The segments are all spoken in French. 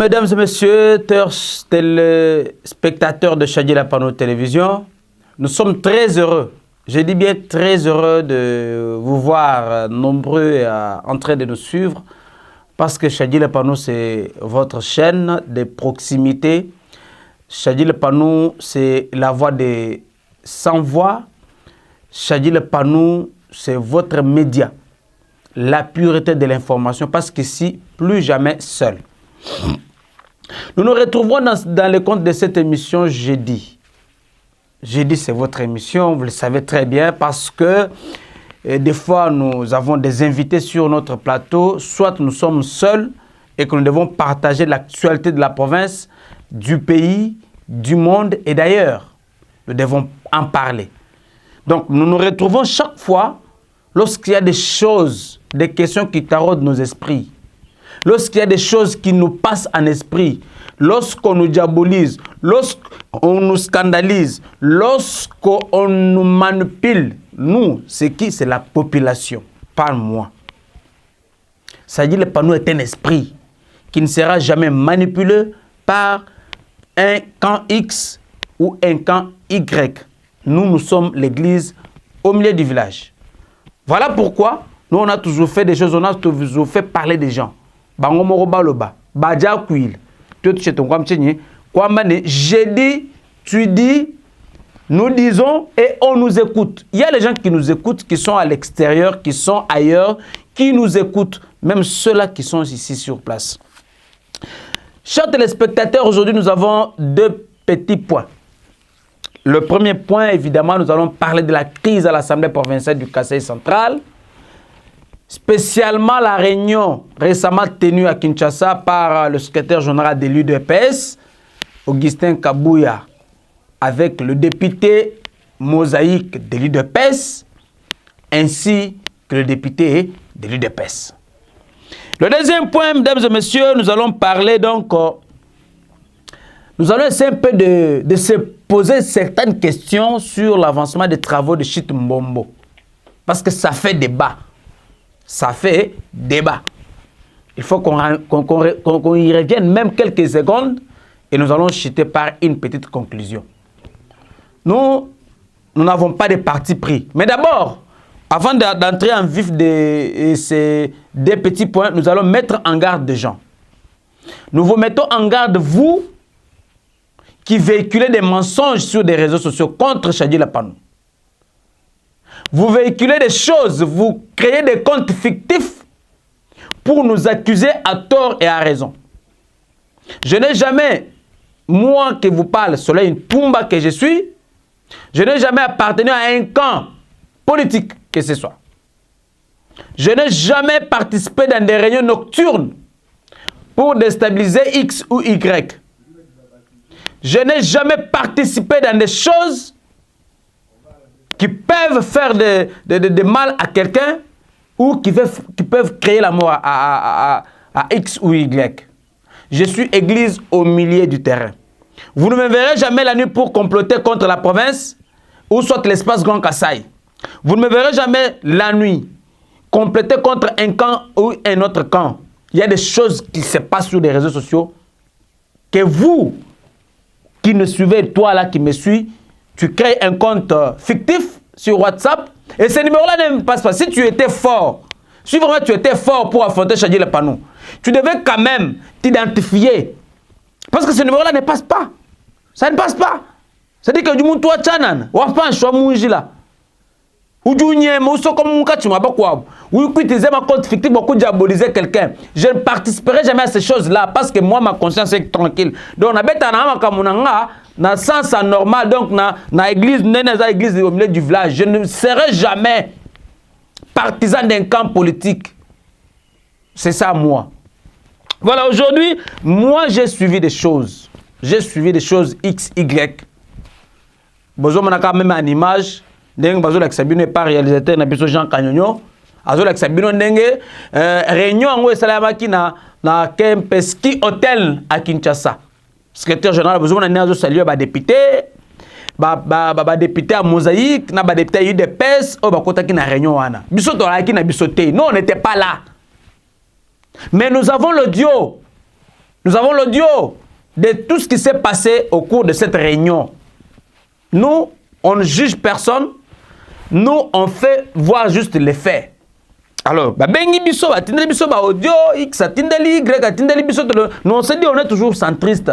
Mesdames et messieurs, téléspectateurs de Chadjila Pano Télévision, nous sommes très heureux, je dis bien très heureux de vous voir nombreux en train de nous suivre parce que Chadjila Pano c'est votre chaîne de proximité. Chadjila Pano c'est la voix des sans voix. Chadjila Pano c'est votre média, la pureté de l'information parce qu'ici, plus jamais seul. Nous nous retrouvons dans le compte de cette émission jeudi. Jeudi, c'est votre émission, vous le savez très bien, parce que des fois, nous avons des invités sur notre plateau, soit nous sommes seuls et que nous devons partager l'actualité de la province, du pays, du monde et d'ailleurs. Nous devons en parler. Donc, nous nous retrouvons chaque fois lorsqu'il y a des choses, des questions qui taraudent nos esprits. Lorsqu'il y a des choses qui nous passent en esprit, lorsqu'on nous diabolise, lorsqu'on nous scandalise, lorsqu'on nous manipule, nous, c'est qui? C'est la population, pas moi. Ça dit, le panneau est un esprit qui ne sera jamais manipulé par un camp X ou un camp Y. Nous sommes l'église au milieu du village. Voilà pourquoi nous, on a toujours fait des choses, on a toujours fait parler des gens. J'ai dit, tu dis, nous disons et on nous écoute. Il y a les gens qui nous écoutent, qui sont à l'extérieur, qui sont ailleurs, qui nous écoutent, même ceux-là qui sont ici sur place. Chers téléspectateurs, aujourd'hui nous avons deux petits points. Le premier point, évidemment, nous allons parler de la crise à l'Assemblée provinciale du Kasaï central. Spécialement la réunion récemment tenue à Kinshasa par le secrétaire général de l'UDPS, Augustin Kabouya, avec le député mosaïque de l'UDPS, ainsi que le député de l'UDPS. Le deuxième point, mesdames et messieurs, nous allons parler donc, nous allons essayer un peu de se poser certaines questions sur l'avancement des travaux de Chit Mbombo, parce que ça fait débat. Ça fait débat. Il faut qu'on y revienne même quelques secondes et nous allons chuter par une petite conclusion. Nous n'avons pas de parti pris. Mais d'abord, avant d'entrer en vif de ces deux petits points, nous allons mettre en garde des gens. Nous vous mettons en garde, vous, qui véhiculez des mensonges sur des réseaux sociaux contre Chadjila Pano. Vous véhiculez des choses, vous créez des comptes fictifs pour nous accuser à tort et à raison. Je n'ai jamais, moi qui vous parle, Soleil une Pumba que je suis, je n'ai jamais appartenu à un camp politique que ce soit. Je n'ai jamais participé dans des réunions nocturnes pour déstabiliser X ou Y. Je n'ai jamais participé dans des choses qui peuvent faire de mal à quelqu'un ou qui peuvent créer la mort à X ou Y. Je suis église au milieu du terrain. Vous ne me verrez jamais la nuit pour comploter contre la province ou soit l'espace Grand Kasaï. Vous ne me verrez jamais la nuit comploter contre un camp ou un autre camp. Il y a des choses qui se passent sur les réseaux sociaux que vous, qui me suivez, toi là qui me suis, tu crées un compte fictif sur WhatsApp et ce numéro-là ne passe pas. Si tu étais fort, si vraiment tu étais fort pour affronter Chadjila Pano, tu devais quand même t'identifier. Parce que ce numéro-là ne passe pas. Ça ne passe pas. C'est-à-dire que du monde toi chanan, ou pas un choix moujila. Ou du nyem, ou so comme mon cas, tu m'as pas quoi. Ou tu utilises ma compte fictif pour diaboliser quelqu'un. Je ne participerai jamais à ces choses-là parce que moi, ma conscience est tranquille. Donc, on a bêta na makamunanga, dans le sens normal, donc, dans l'église, l'église au milieu du village. Je ne serai jamais partisan d'un camp politique. C'est ça, moi. Voilà, aujourd'hui, moi, j'ai suivi des choses. J'ai suivi des choses X, Y. Bozo manaka même en image. Ndenge bazo l'axabino par réalisateur na biso Jean Kanyonyo azo l'axabino ndenge réunion ngo esalamaki na Kempeski Hotel à Kinshasa. Secrétaire général bazo na azo saluer ba député ba député à Mosaïque na ba député UDPS o ba kotaki na réunion wana. Biso to la ki na biso te. Non, on n'était pas là. Mais nous avons l'audio Nous avons l'audio de tout ce qui s'est passé au cours de cette réunion. Nous, on ne juge personne. Nous, on fait voir juste les faits. Alors, bengi biso, atindeli biso ba audio, X atindeli, Y atindeli biso. Nous, on se dit, on est toujours centriste.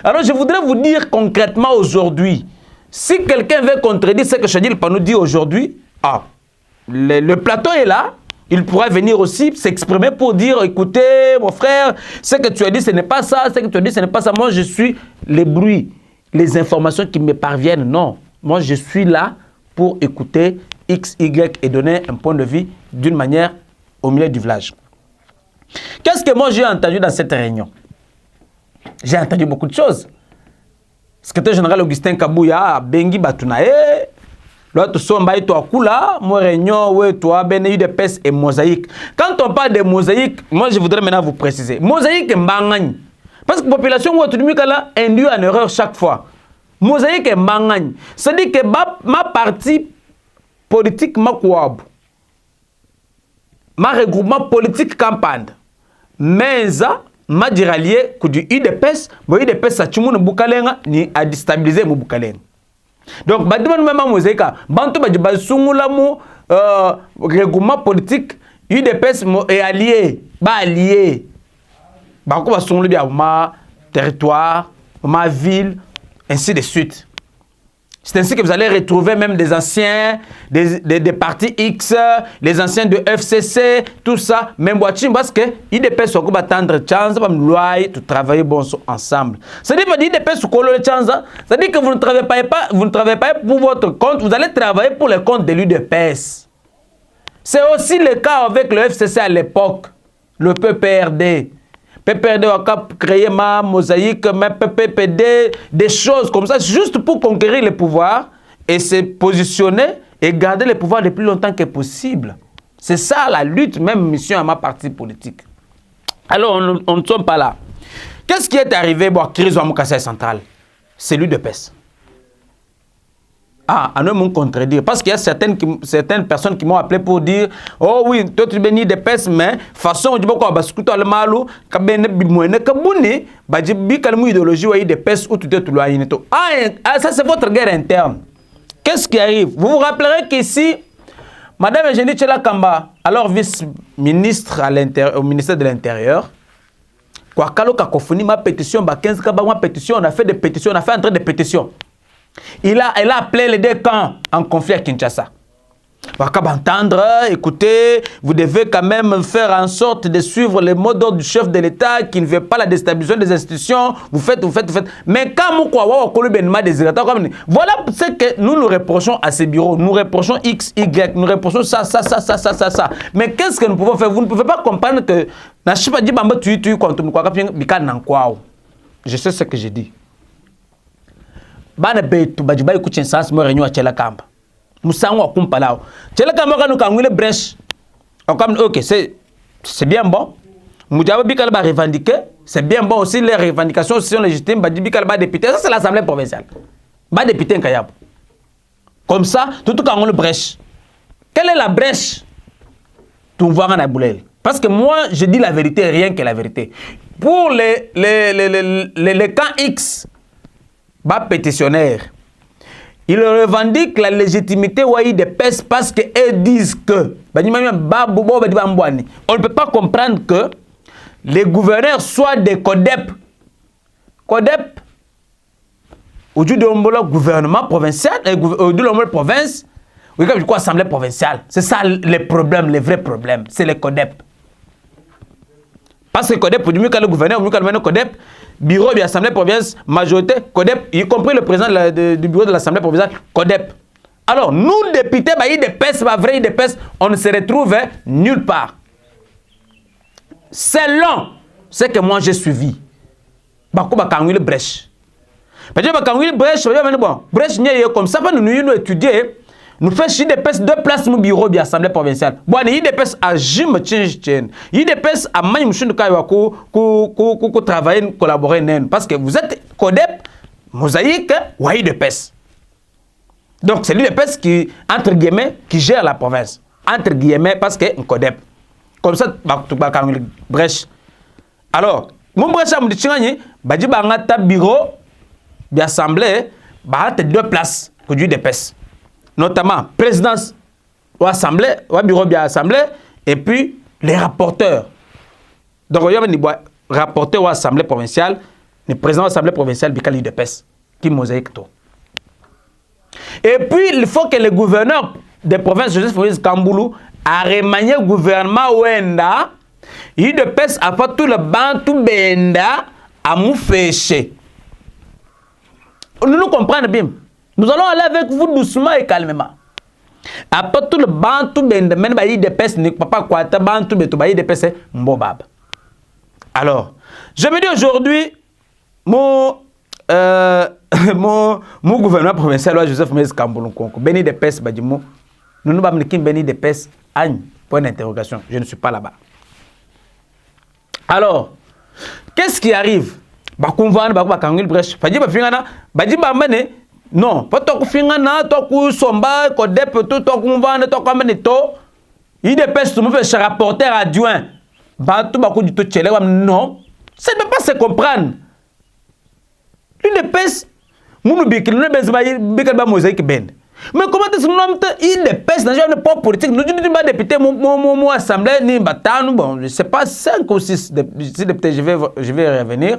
Alors, je voudrais vous dire concrètement aujourd'hui, si quelqu'un veut contredire ce que Chadil nous dit aujourd'hui, le plateau est là. Il pourra venir aussi s'exprimer pour dire, écoutez, mon frère, ce que tu as dit, ce n'est pas ça, ce que tu as dit, ce n'est pas ça. Moi, je suis les bruits, les informations qui me parviennent. Non, moi, je suis là pour écouter X, Y et donner un point de vue d'une manière au milieu du village. Qu'est-ce que moi, j'ai entendu dans cette réunion? J'ai entendu beaucoup de choses. Secrétaire général Augustin Kabouya, Bengi Batunae, l'autre sombaï toi Kula, moi réunion, ouais, toi, Bénéu de Pes et Mosaïque. Quand on parle de mosaïque, moi je voudrais maintenant vous préciser. Mosaïque est Mbangani. Parce que la population, tout le monde induit en erreur chaque fois. Mosaïque est Mbangani. C'est-à-dire que ma partie politique, ma regroupement politique campagne. Mais ça, ma diralier, que du UDPS, bon UDPS, ça tu m'en boucalenga, ni à déstabiliser mon boucalenga. Donc, badimon même mosaïka, bantu badjiba sungula mo regroupement politique, UDPS est allié, allié. Bako ba sungula bia ma territoire, ma ville, ainsi de suite. C'est ainsi que vous allez retrouver même des anciens, des partis X, les anciens de FCC, tout ça, même boîtier, parce que IDPS sont comme attendre chance, comme loi, tout travailler bon ensemble. C'est-à-dire que IDPS sont comme chance, c'est-à-dire que vous ne travaillez pas pour votre compte, vous allez travailler pour le compte de l'UDPS. C'est aussi le cas avec le FCC à l'époque, le PPRD. PPRD a créé ma mosaïque, ma PPPD, des choses comme ça, juste pour conquérir le pouvoir et se positionner et garder le pouvoir le plus longtemps que possible. C'est ça la lutte, même mission à ma partie politique. Alors, on ne sommes pas là. Qu'est-ce qui est arrivé à crise au Kassaï central? C'est l'UDPS. À ne me contredire. Parce qu'il y a certaines personnes qui m'ont appelé pour dire oh oui, toi tu bénis des pèses, mais façon, tu peux quoi, parce que tu as le malou, tu as une idéologie, des pèses ou tu es tout loin. Ça, c'est votre guerre interne. Qu'est-ce qui arrive? Vous vous rappellerez qu'ici, Madame Eugénie Tchela Kamba, alors vice-ministre au ministère de l'Intérieur, quoi, quand on a ma pétition, ma pétition, on a fait des pétitions, on a fait entrer des pétitions. Elle a appelé les deux camps en conflit à Kinshasa. Vous allez entendre, écoutez, vous devez quand même faire en sorte de suivre les mots d'ordre du chef de l'État qui ne veut pas la déstabilisation des institutions. Vous faites. Mais quand voilà ce que nous reprochons à ces bureaux. Nous reprochons X, Y, nous reprochons ça. Mais qu'est-ce que nous pouvons faire? Vous ne pouvez pas comprendre que je sais ce que j'ai dit. Bana betu bajiba ikuchen sens mo réunion à Tchela Kamba. Musango akumpa lao. Tchela Kamba kanu kangule brèche. OK, c'est bien bon. Moudjaba bikala ba revendiquer, c'est bien bon aussi, les revendications sont légitimes, ba bikala ba député, ça c'est l'Assemblée provinciale. Ba député Nkayabo. Comme ça, tout kangule brèche. Quelle est la brèche? Tout voir en aboulel. Parce que moi, je dis la vérité, rien que la vérité. Pour les camps X, pétitionnaires, ils revendiquent la légitimité des PES parce qu'ils disent que on ne peut pas comprendre que les gouverneurs soient des CODEP. CODEP, au-dessus de l'homme gouvernement provincial, au-dessus de l'homme province, oui, comme je crois, assemblée provinciale. C'est ça les problèmes, les vrais problèmes. C'est les CODEP. Parce que CODEP, pour le gouverneur, le CODEP, bureau de l'Assemblée provinciale, majorité, CODEP, y compris le président du bureau de l'Assemblée provinciale, CODEP. Alors, nous, députés, on ne se retrouve nulle part. Selon ce que moi j'ai suivi, le brèche. Brèche, comme ça, nous étudier. Nous faisons des PES 2 places au bureau de l'Assemblée provinciale. Bon, il y a des PES à Jim Tchénchen. Il y a des PES à Maïmchun qui travaillent, collaborer. Parce que vous êtes CODEP, mosaïque, ou il y a des PES. Donc, c'est lui des PES qui, entre guillemets, qui gère la province. Entre guillemets, parce que c'est un CODEP. Comme ça, brèche. Alors, mon brèche me dit badi bangata bureau d'assemblée ba deux places que du DPS. Notamment présidence ou assemblée, ou bureau d'assemblée et puis les rapporteurs. Donc il y a des rapporteurs ou assemblée provinciale, le président de l'assemblée provinciale bikali DPS qui mosaïque tout. Et puis il faut que le gouverneur des provinces Joseph Moïse Kamboulou a remanié le gouvernement Wenda, il DPS a pas tout le bantu benda à mouféché. Nous comprenons bien. Nous allons aller avec vous doucement et calmement. Après tout le bantu benda, même bayi de pes ne papa quoi, ta bantu beto bayi de pes mbobab. Alors, je me dis aujourd'hui, mon gouvernement provincial Joseph Moïse Kamboulou Konko, béni de pes badimo, nous nous bam nekim béni de pes agne. Point d'interrogation. Je ne suis pas là-bas. Alors, qu'est-ce qui arrive? Bakumvan bakwa kangil brèche. Fadi ba fingana, badi ba mene. Non, pas to fingana, to ku somba, ko dep to kumvan, to kamene to. Il dépêche tout me fait rapporteur adjoint. Ba tout ba ko du to tchele non. Ça ne peut pas se comprendre. Il dépêche munu bikil ne bezba bikal ba mosaïque ben. Mais comment est-ce que nous il dépêche dans une pop politique nous disons pas député mon assemblée ni batanu bon je sais pas 5 ou 6 députés je vais revenir.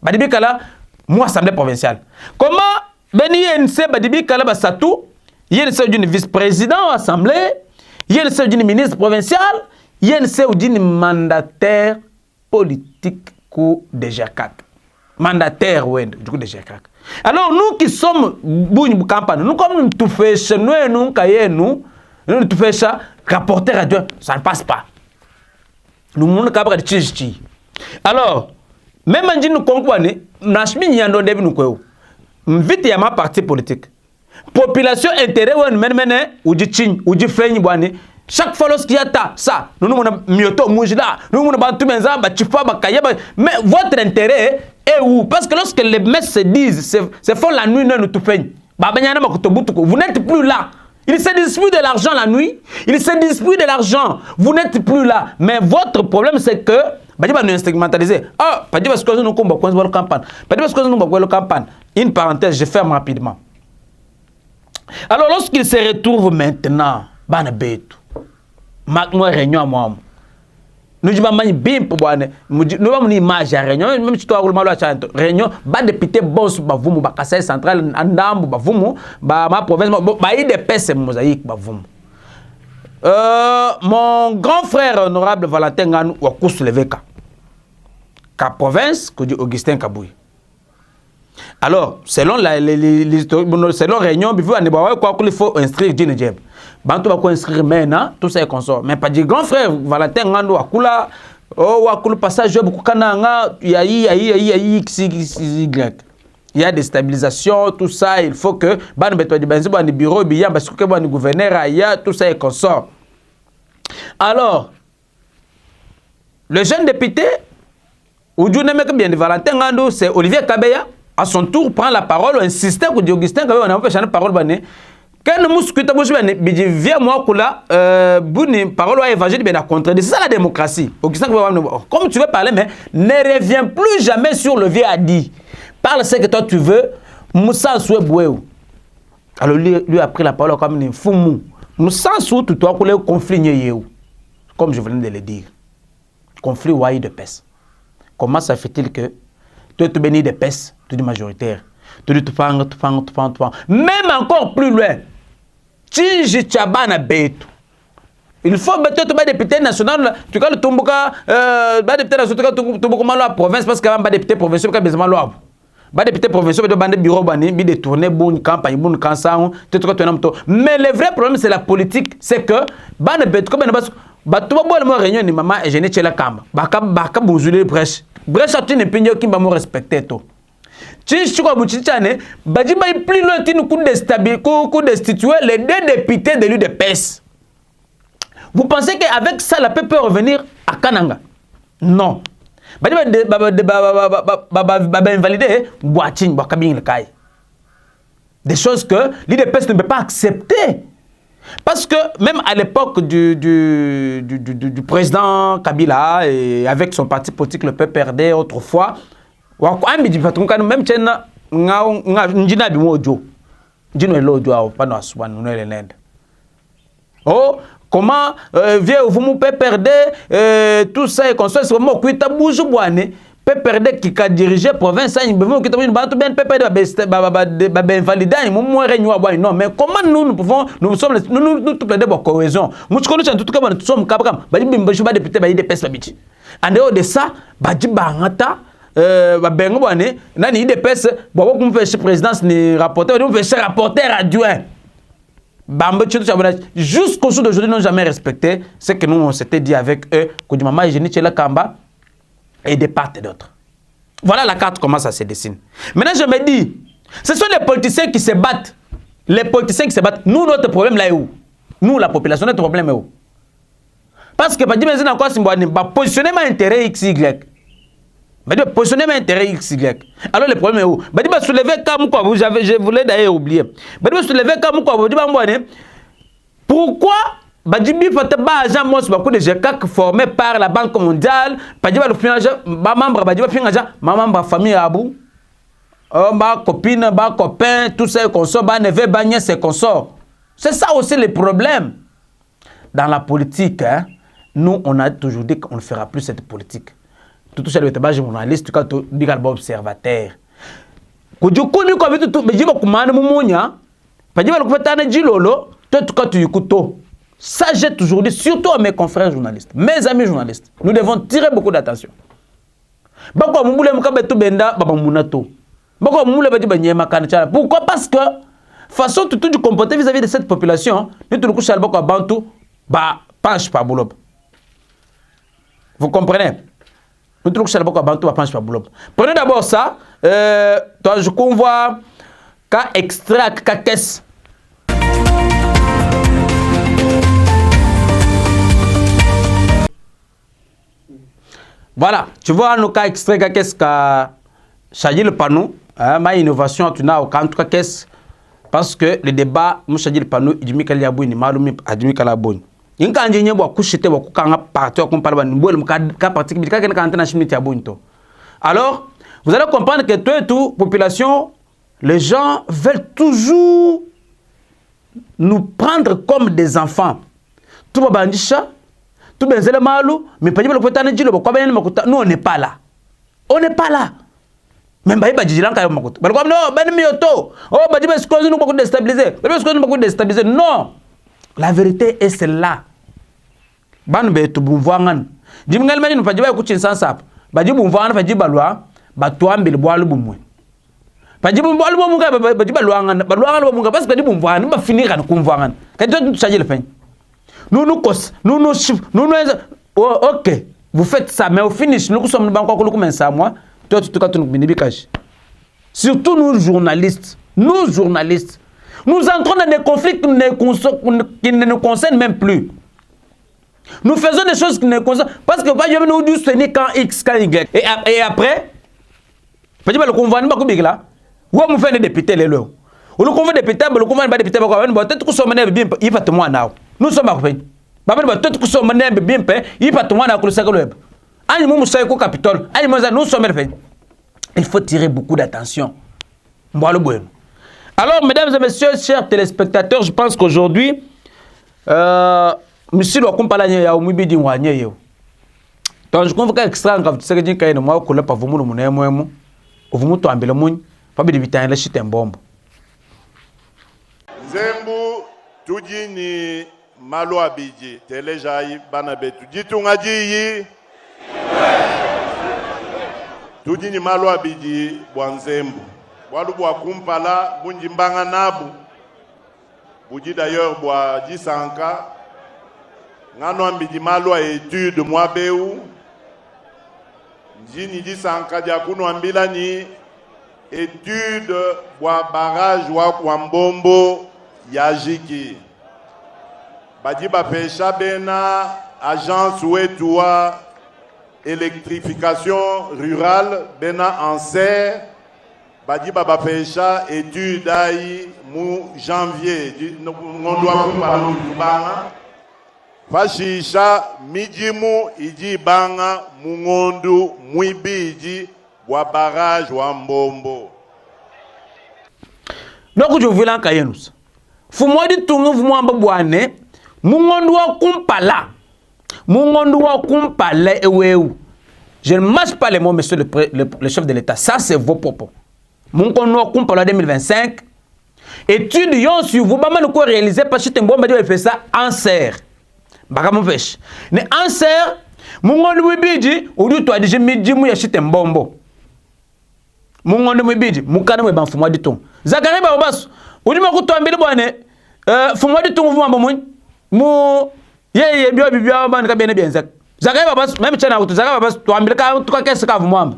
Badibi kala moi assemblée provinciale. Comment beni NC badibi kala basatou YNC d'une vice-président assemblée, YNC d'une ministre provincial, YNC d'une mandataire politique coup de GERCAC. Mandataire ouais du coup de GERCAC. Alors nous qui sommes bougnes campagne, nous comme nous tout fait chez nous cahier nous tout fait ça rapporteur adjoint, ça ne passe pas. Nous monde capable de chichi. Alors même si nous comprenons, nous yando debi nous quoi. Vite ya ma parti politique. Population intérêt ou men ou di ching ou di feign boani. Chaque fois lorsqu'il y a ça, nous nous mioto mujida, nous nous bantu menza ba chifa ba kaya mais votre intérêt est où? Parce que lorsque les messes se disent c'est font la nuit nous tout feigne. Ba banyana makutobutuko, vous n'êtes plus là. Il se dispute de l'argent la nuit, il se dispute de l'argent. Vous n'êtes plus là, mais votre problème c'est que bah nous instrumentaliser. Ah, pas dire parce que nous combat quoi le campagne. Pas dire parce que nous combat le campagne. Une parenthèse, je ferme rapidement. Alors lorsqu'il se retrouve maintenant, bana betu. Mak moi réunion à moi. Nous disons mani bim pour boire. Nous avons une image à réunion, même si tu as le mal à chanter. Réunion, ba député boss ba vumu ba Kasai central andambu ba vumu ba ma province ba y des pèses mosaïque ba vumu. Mon grand frère honorable Valentin Nganou ou Kous Leveka. Ka province que dit Augustin Kabouy. Alors, selon selon réunion, il faut inscrire Dine Djeb. Bantu va inscrire maintenant, tout ça est consort. Mais pas du grand frère Valentin Nganou Akula, oh Akula passage beaucoup kananga, il y a il y a des stabilisations, tout ça, il faut que ban beto di benzi ban bureau biya parce que ban gouverneur aya, tout ça est consort. Alors, le jeune député ou bien de Valentin Nganou, c'est Olivier Kabeya, à son tour prend la parole, insistait que Augustin Kabeya, on a fait changer parole bané. Quand nous discutons, viens moi que là, parole à évangile, bien à contredire. C'est ça la démocratie. Augustin Kabeya, comme tu veux parler, mais ne reviens plus jamais sur le vieux a dit. Parle ce que toi tu veux, Moussa Souebouéou. Alors lui a pris la parole comme une foumou. Moussa Souebouéou, tout toi, pour le conflit yéyéou. Comme je venais de le dire. Conflit ouaï de peste. Comment ça fait-il que tu te bénis des pèses, tu es majoritaire, tu dis tu fang. Même encore plus loin, il faut mettre le député national, tu as le Tumbuka, député national, Tumbuka la province, parce qu'il y a un député provincial qui a besoin de l'eau. Les députés provinciaux de bande bureau bani bi détourner bonne campagne bonne cansan mais le vrai problème c'est la politique, c'est que bande bet comme bato ba mo réunion ni maman et je ne tchela kamba baka bozule brèche tu ne pinyo ki ba mo respecter to ti chiko buchichane baji ba plus loin ti nous coup destituer les deux députés de l'UDPS. Vous pensez qu'avec ça la paix peut revenir à Kananga? Non. Des choses que l'UDPS ne peut pas accepter. Parce que même à l'époque du président Kabila, et avec son parti politique, le PPRD, autrefois, même oh, comment vous me PPRD, tout ça et comme ça, c'est vraiment que tu bouge boine. PPRD qui a dirigé la province, non, mais comment nous pouvons, nous sommes nous tous plaider pour cohésion. Nous sommes tout comme nous sommes capable, député, en dehors de ça, présidence ni rapporteur, rapporteur adjoint. Jusqu'au jour d'aujourd'hui, ils n'ont jamais respecté ce que nous on s'était dit avec eux, que du moment où Kamba et de part et d'autre. Voilà la carte, comment ça se dessine. Maintenant, je me dis, ce sont les politiciens qui se battent. Les politiciens qui se battent. Nous, notre problème là est où? Nous, la population, notre problème est où? Parce que, positionnement intérêt XY. Positionnement intérêt XY. Alors, le problème est où? Soulever comme quoi, je voulais d'ailleurs oublier. Soulever comme quoi, pourquoi Badjibi Fataba agent mos beaucoup de GCAC formés par la Banque mondiale, Badjiba le financé, membre Badjiba financé, membre famille Abou, ma copine, ma copain, tout ça consort, ba neveu, ba nièce et consort. C'est ça aussi le problème. Dans la politique, hein, nous on a toujours dit qu'on ne fera plus cette politique. Tout ça le débat journaliste, tout cas tout bigalba observateur. Kuju kuni ko bitu Badjiba kumana mumunya, Badjiba le kufata jilolo, tout cas tu yukuto. Ça, j'ai toujours dit, surtout à mes confrères journalistes, mes amis journalistes, nous devons tirer beaucoup d'attention. Pourquoi? Parce que, façon tout du comporter vis-à-vis de cette population, vous comprenez? Prenez d'abord ça, je convois qu'à extrait, qu'à caisse. Voilà, tu vois, nous avons extrait qu'est-ce qu'a changé le panneau, ma innovation, tu n'as aucun cas qu'est-ce, parce que le débat, nous changé le panneau, il dit qu'il y a une malum, il dit qu'il y a une il y a une couchette, il y a un parti, il y a un alors, vous allez comprendre que toi et tout, population, les gens veulent toujours nous prendre comme des enfants. Tout va bien dire tout bien c'est malou, mais pas dire nous on n'est pas là. On n'est pas là. Même pas dire là quand non, ben mioto. Oh bah dire ce que nous beaucoup déstabiliser. Non. La vérité est celle-là. Ban be to bumvangan. Dimngal mani pas dire écoute sans sap. Ba dire bumvangan pas dire balwa, ba to ambel boalu bumwe. Pas dire boalu bumunga ba dire balwangan, balwangan bumunga parce que dire bumvangan ba finir kan kumvangan. Quand tu changer le fin. Nous, ok, vous faites ça, mais au finish, nous sommes comme ça, moi, toi, tu te nous surtout nous, journalistes, nous entrons dans des conflits qui ne nous concernent même plus. Nous faisons des choses qui ne nous concernent parce que je nous dis ce n'est qu'un X, qu'un Y. Et après, le convoi n'est pas là. Où on fait des députés, les lois. Ou le convoi des députés, le convoi des députés, peut-être que ça m'a bien, il va te moi now. Nous sommes à fait. Peut-être que ça m'a bien fait, il va te moi dans le secteur. Nous sommes fait. Il faut tirer beaucoup d'attention. Alors, mesdames et messieurs, chers téléspectateurs, je pense qu'aujourd'hui, monsieur le compagnon ya umubi di wanye yo. Donc je convoque extra quand tu sais que j'ai quand même moi que là pas vous mon moi vous to ambele mun pas bi bitan la chite mbombo. Zembu tuji ni malo abiji telejai bana betu jitu ngaji yi tuji ni malo abiji bwanzembu bwalu bwa kumpala bunji mbanga nabu buji d'ailleurs bwa jisanka ngano ambiji malo a étude mwa beu njini jisanka dia kuno ambila ni étude bwa barrage wa kwa mbombo ya jiki badi bapesha bena agence wetu wa électrification rurale bena en serre Badi baba fecha étude ai mu janvier ngondo akumpa lubanga fashisha mijimu iji banga mungondu muibiji wa barrage wa mbombo. Donc je voulais en kayenus. Fumo di tungu fumo amba bwane mungondu wa kumpala. Mungondu wa kumpala eweu. Je ne mâche pas les mots, monsieur le chef de l'État. Ça, c'est vos propos. Mungondu wa kumpala 2025. Études yon sur vous, maman nous réalisé parce que Mbomba dit fait ça en serre. Baka mon pêche. Ne en serre, mungondu wibiji, ou du toi déjà midi mou yachite mbombo. Mungondu wibiji, mukana mwe ban fumwa di ton. Zakari ba obas, ou du makuto ambili bwane, fumwa di ton fumwa mou, mou ye bio bibia ban ka bien bien zak. Zakari ba obas, même chana ou zakari ba obas, toi ambili ka tout qu'est-ce ka fumwa.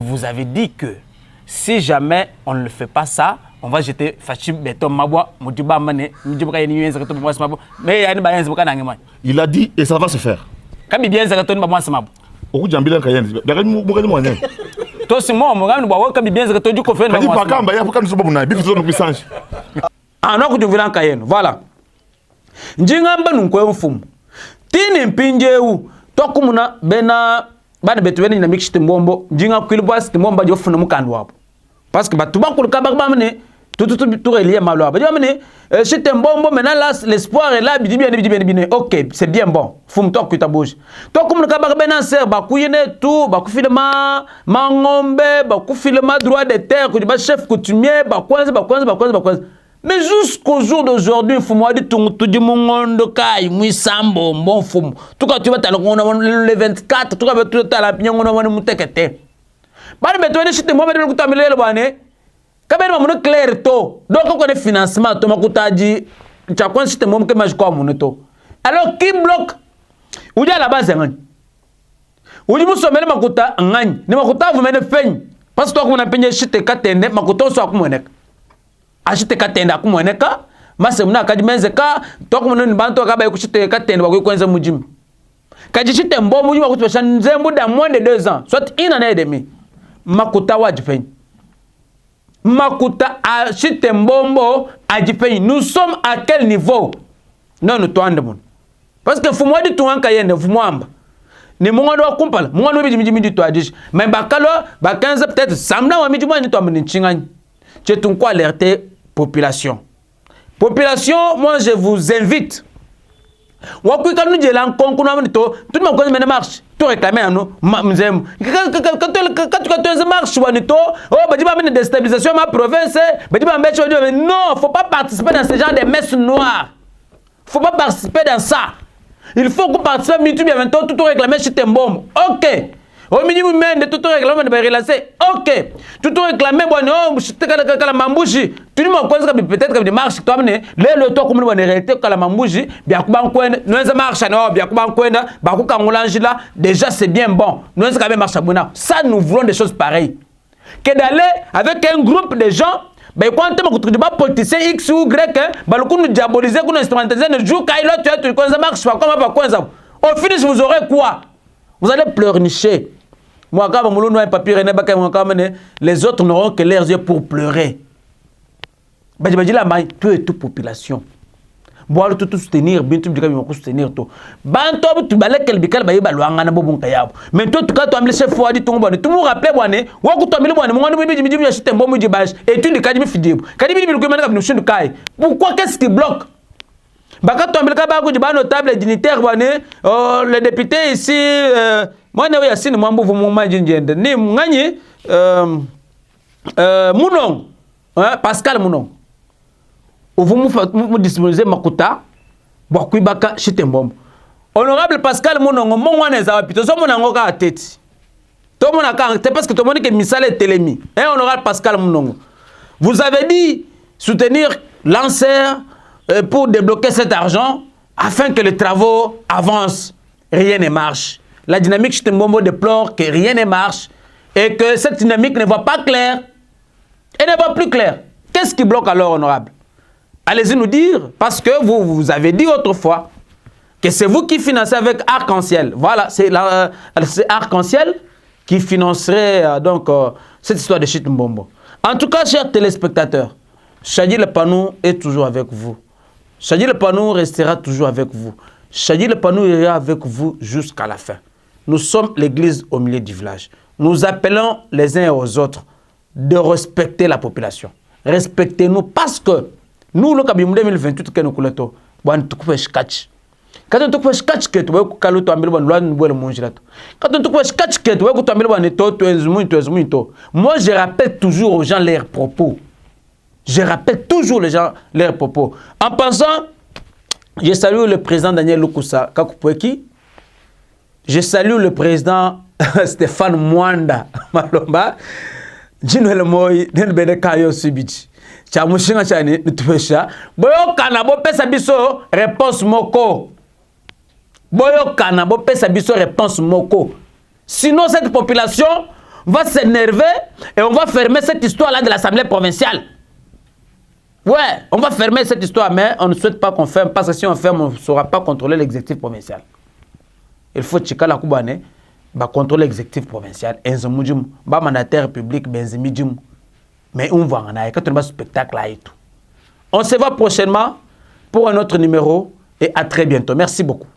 Vous avez dit que si jamais on ne fait pas ça, on va jeter Fachim Beton Mabwa, Moudiba Mane, Moudiba Yenz, mais il y a une baïenne de Kanangman. Il a dit et ça va se faire. Quand il bien Zakaton Mabwa Samab. Au Jambilan Kayen, derrière Mougan. Toi, c'est moi, mon bois, comme bien Zakaton du Kofé. Il pas quand il faut qu'on se bonne, il faut qu'on puissance. Ah non, tu veux en Kayen, voilà. Njingamba Nunko Fum. Tini Pinjeu, Tokumuna, Bena, Bana Betweni, na Mixte Mbombo, Jinga Kilbas, Timomba Jofuna Mukandwap. Parce que tout le monde a tout est lié à Malo. C'est un bon maintenant là, l'espoir est là, bien. Ok, c'est bien bon. Faut me toquer ta bouche. Toi, comme le cabaret benancer, bakouyene tout, bakufilema, mangombe, bakufilema droit de terre, que tu vas chef coutumier, bakouanze. Mais jusqu'au jour d'aujourd'hui, il faut moi dire tout du monde kai, mouissambo, bon fou. Tout quand tu vas le 24, tout quand tu vas la pion, on a moutekete. Bani betone chite mo bedel kutamile le bane kabeni mamuno clair to donc on connaît financement to makutaji chakwan chite mo ke majiko amuno to alors qui bloque udi à la base ngani udi musomele makuta ngani ni makuta vous mene feñ parce que to ko na penye chite katende makuta so akumoneka achite katende akumoneka mase muna kaji menzeka to ko no bantu akaba ikuchite katende bakwenza mujimi kaji chite mbo mujimi bakutwa nzembu da moins de 2 ans soit une année et demie. Makuta Wadjifein. Makuta a Chitembombo Adjifein. Nous sommes à quel niveau? Non, nous sommes. Parce que faut moi du tout en Cayenne, vous moi. Ne m'en doit compal. Moi, nous dit du tout à dire. Mais Bakalo, 15 peut-être, Samna ou Midjuma, nous sommes en Chingan. C'est un quoi alerter population. Population, moi je vous invite. Wakou quand nous disons l'encontre, tout le monde marche. Tout réclamer à nous. Quand tu marches, oh, bah, déstabilisation ma province. Non, faut pas participer dans ce genre de messes noires. Faut pas participer dans ça. Il faut que participe à YouTube et tout réclamer chez Tembom. Ok. Au minimum, de tout réclamer de relancer. Ok. Tout réclamer, bon, non, la mambouchi. Tout le monde peut-être que des marches, toi, le temps comme on est réalité, que la mambouchi, bien que nous avons marché, bien que déjà c'est bien bon. Nous avons quand même marché à Bouna. Ça, nous voulons des choses pareilles. Que d'aller avec un groupe de gens. Ben quand on a des politiciens X ou Y, ben le coup nous diaboliser, nous instrumentaliser, nous jouer quand il quand ça marche pas, comment pas ça. Au final vous aurez quoi? Vous allez pleurnicher. Moi quand mon nom est papier les autres n'auront que leurs yeux pour pleurer. Ben je dis là mais tout et toute population. Boire tout soutenir, bien tout du soutenir tout. Banto tu balais quel bical baye baluanga na bobon kayabo. Mais toi tu quand tu as mis chef fois dit tout bon. Tout me rappeler boné, wa ku to mi boné, mon ami mi di acheter bon di bâche et tu ne kadimi fidibo. Kadimi bi ko mena ka kai. Pourquoi qu'est-ce qui bloque? Baka to mi ka ba ku di ba notable dignitaire boné, le député ici moi na ya sine mambo vu mon majinjende. Ni ngani Mounong, Pascal Mounong. Vous me disponible Makuta, Bokuibaka, Chitembom. Honorable Pascal Mounongo, mon wane za wapito, so monangoka à tête. Tout le monde a parce que tout le monde est misal et télémi. Honorable Pascal Mounongo. Vous avez dit soutenir Lancer pour débloquer cet argent afin que les travaux avancent. Rien ne marche. La dynamique Chitembombo déplore que rien ne marche et que cette dynamique ne voit pas clair. Elle ne voit plus clair. Qu'est-ce qui bloque alors, honorable? Allez-y nous dire, parce que vous avez dit autrefois que c'est vous qui financez avec Arc-en-Ciel. Voilà, c'est Arc-en-Ciel qui financerait donc cette histoire de Chit Mbombo. En tout cas, chers téléspectateurs, Chadi Le Panou est toujours avec vous. Chadi Le Panou restera toujours avec vous. Chadi Le Panou ira avec vous jusqu'à la fin. Nous sommes l'église au milieu du village. Nous appelons les uns aux autres de respecter la population. Respectez-nous parce que nous, le Kabim 2028, que nous coulons, on te catch. Quand on te catch, que tu veux que tu aies le manger. Quand on te catch, que tu veux que tu aies le moi, je rappelle toujours aux gens leurs propos. Je rappelle toujours les gens leurs propos. En pensant, je salue le président Daniel Lukusa Kakupweki. Je salue le président Stéphane Mwanda Malomba. Jinwele Moy, Nelbede Kayo Subiti. Chamushinga chani, nitupesha. Boyo kana, bo pesa biso, réponse moko. Boyo kana, bo pesa biso, réponse moko. Sinon, cette population va s'énerver et on va fermer cette histoire-là de l'Assemblée provinciale. Ouais, on va fermer cette histoire, mais on ne souhaite pas qu'on ferme, parce que si on ferme, on ne saura pas contrôler l'exécutif provincial. Il faut checker la Koubane, contrôler l'exécutif provincial, enzomujum, mandataire public, benzimijum. Mais on va en aller, quand on va spectacle là et tout. On se voit prochainement pour un autre numéro et à très bientôt. Merci beaucoup.